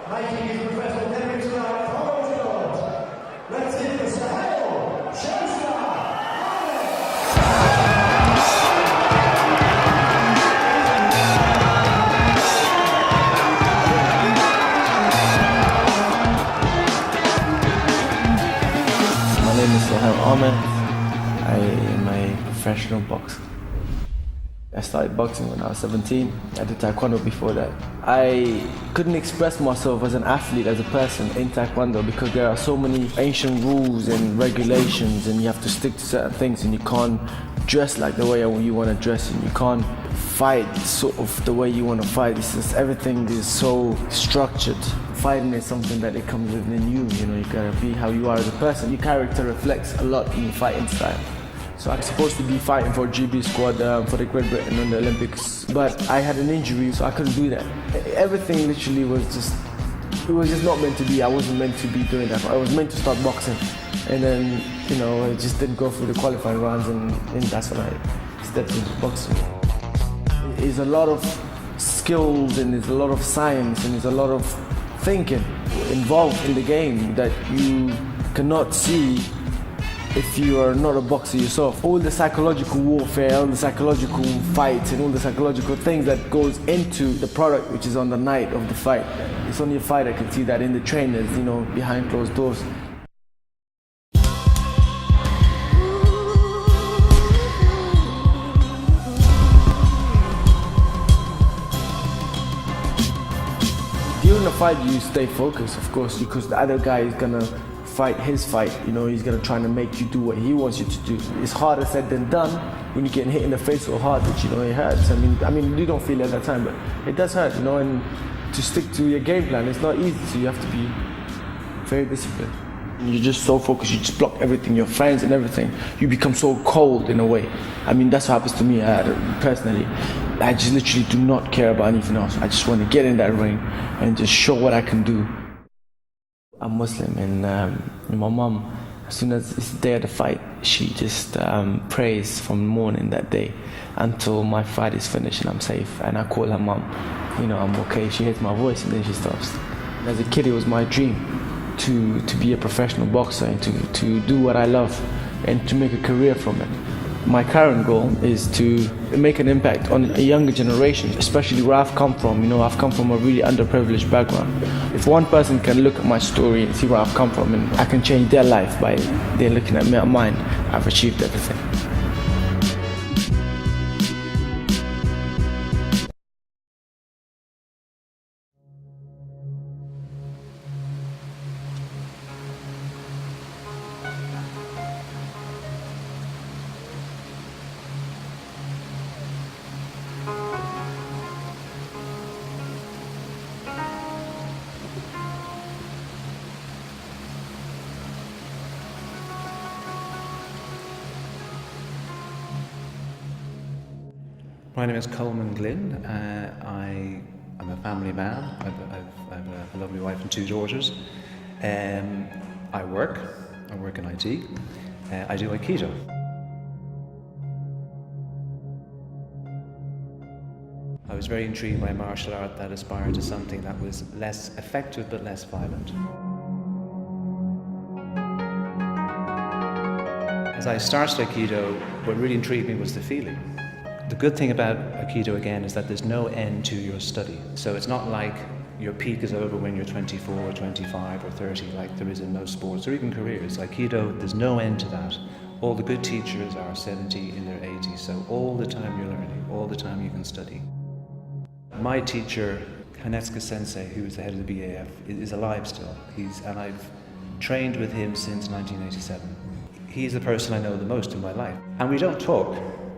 Making his professional debut tonight from Oxford. Let's give it a Sahel Showstar. My name is Sahel Ahmed. I am a professional boxer. I started boxing when I was 17. I did taekwondo before that. I couldn't express myself as an athlete, as a person in taekwondo because there are so many ancient rules and regulations and you have to stick to certain things and you can't dress like the way you want to dress and you can't fight sort of the way you want to fight. It's just everything is so structured. Fighting is something that it comes within you, you gotta be how you are as a person. Your character reflects a lot in your fighting style. So I'm supposed to be fighting for GB squad for the Great Britain on the Olympics, but I had an injury, so I couldn't do that. Everything literally was just not meant to be. I wasn't meant to be doing that. I was meant to start boxing, and then, I just didn't go through the qualifying rounds, and that's when I stepped into boxing. There's a lot of skills, and there's a lot of science, and there's a lot of thinking involved in the game that you cannot see if you are not a boxer yourself. All the psychological warfare, all the psychological fights and all the psychological things that goes into the product which is on the night of the fight. It's only a fighter can see that in the trainers, behind closed doors. During the fight you stay focused, of course, because the other guy is gonna fight his fight, he's gonna try to make you do what he wants you to do. It's harder said than done when you're getting hit in the face so hard that it hurts. I mean you don't feel it at that time, but it does hurt, and to stick to your game plan, it's not easy, so you have to be very disciplined. You're just so focused, you just block everything, your friends and everything. You become so cold in a way. That's what happens to me personally. I just literally do not care about anything else. I just want to get in that ring and just show what I can do. I'm Muslim, and my mom, as soon as it's the day of the fight, she just prays from morning that day until my fight is finished and I'm safe. And I call her mom, I'm okay. She hears my voice and then she stops. As a kid, it was my dream to be a professional boxer and to do what I love and to make a career from it. My current goal is to make an impact on a younger generation, especially where I've come from. I've come from a really underprivileged background. If one person can look at my story and see where I've come from and I can change their life by they're looking at mine, I've achieved everything. My name is Coleman Glynn. I'm a family man. I have a lovely wife and 2 daughters. I work in IT. I do Aikido. I was very intrigued by martial art that aspired to something that was less effective but less violent. As I started Aikido, what really intrigued me was the feeling. The good thing about Aikido again is that there's no end to your study. So it's not like your peak is over when you're 24 or 25 or 30 like there is in most sports or even careers. Aikido, there's no end to that. All the good teachers are 70 in their 80s, so all the time you're learning, all the time you can study. My teacher, Kanetsuka Sensei, who is the head of the BAF, is alive still. And I've trained with him since 1987. He's the person I know the most in my life. And we don't talk.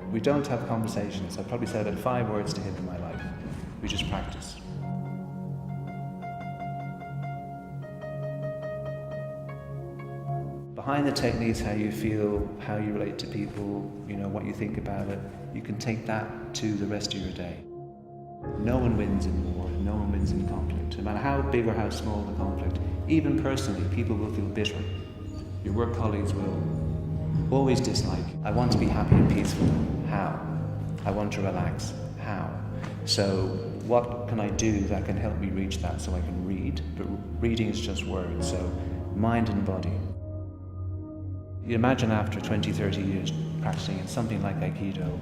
We don't have conversations. I've probably said about 5 words to him in my life. We just practice. Behind the techniques, how you feel, how you relate to people, what you think about it, you can take that to the rest of your day. No one wins in war, no one wins in conflict. No matter how big or how small the conflict, even personally, people will feel bitter. Your work colleagues will always dislike. I want to be happy and peaceful. How? I want to relax. How? So what can I do that can help me reach that so I can read? But reading is just words, so mind and body. You imagine after 20, 30 years practicing in something like Aikido,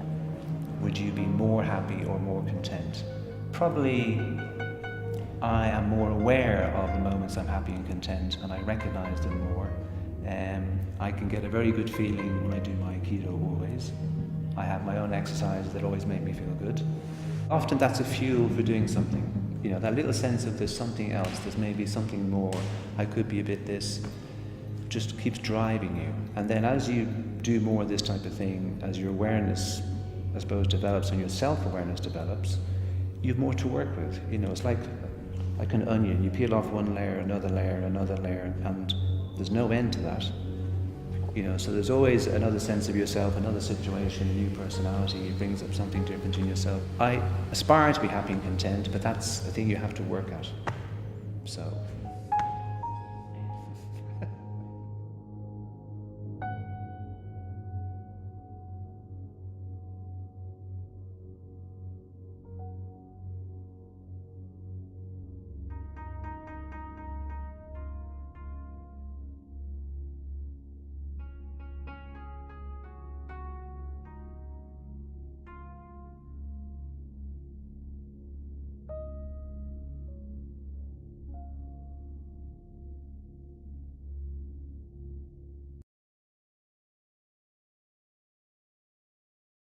would you be more happy or more content? Probably I am more aware of the moments I'm happy and content, and I recognize them more. I can get a very good feeling when I do my Aikido always. I have my own exercises that always make me feel good. Often that's a fuel for doing something. You know, that little sense of there's something else, there's maybe something more, I could be a bit this, just keeps driving you. And then as you do more of this type of thing, as your awareness, I suppose, develops and your self-awareness develops, you have more to work with. You know, it's like an onion. You peel off one layer, another layer, and there's no end to that. You know, so there's always another sense of yourself, another situation, a new personality. It brings up something different in yourself. I aspire to be happy and content, but that's a thing you have to work at. So.